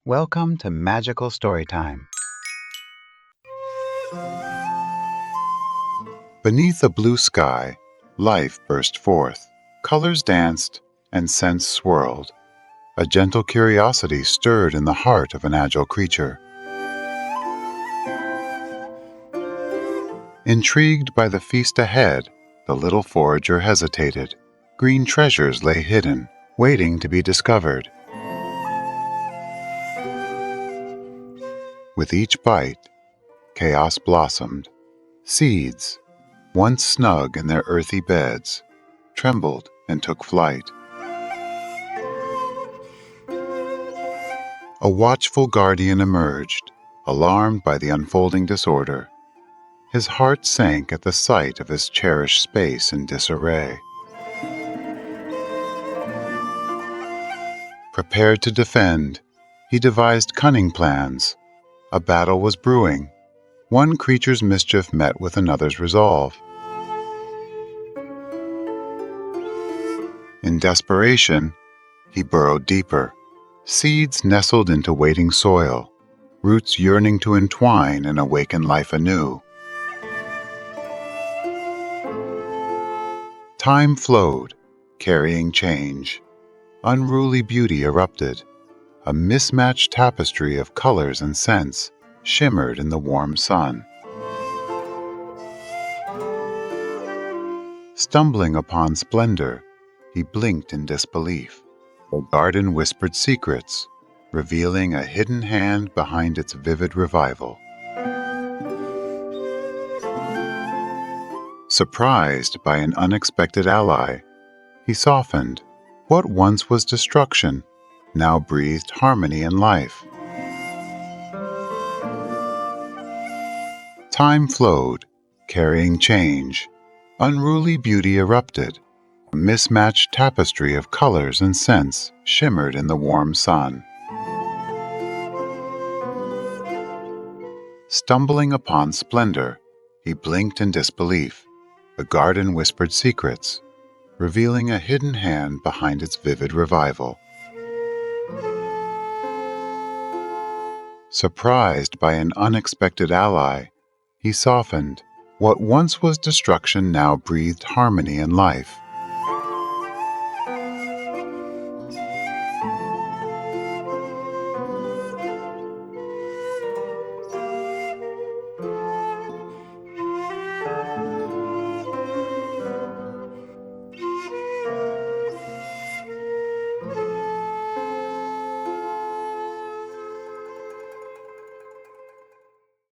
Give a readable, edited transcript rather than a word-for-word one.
Welcome to Magical Storytime. Beneath a blue sky, life burst forth. Colors danced, and scents swirled. A gentle curiosity stirred in the heart of an agile creature. Intrigued by the feast ahead, the little forager hesitated. Green treasures lay hidden, waiting to be discovered. With each bite, chaos blossomed. Seeds, once snug in their earthy beds, trembled and took flight. A watchful guardian emerged, alarmed by the unfolding disorder. His heart sank at the sight of his cherished space in disarray. Prepared to defend, he devised cunning plans. A battle was brewing. One creature's mischief met with another's resolve. In desperation, he burrowed deeper. Seeds nestled into waiting soil, roots yearning to entwine and awaken life anew. Time flowed, carrying change. Unruly beauty erupted. A mismatched tapestry of colors and scents shimmered in the warm sun. Stumbling upon splendor, he blinked in disbelief. The garden whispered secrets, revealing a hidden hand behind its vivid revival. Surprised by an unexpected ally, he softened. What once was destruction now breathed harmony and life. Time flowed, carrying change. Unruly beauty erupted. A mismatched tapestry of colors and scents shimmered in the warm sun. Stumbling upon splendor, he blinked in disbelief. The garden whispered secrets, revealing a hidden hand behind its vivid revival. Surprised by an unexpected ally, he softened. What once was destruction now breathed harmony and life.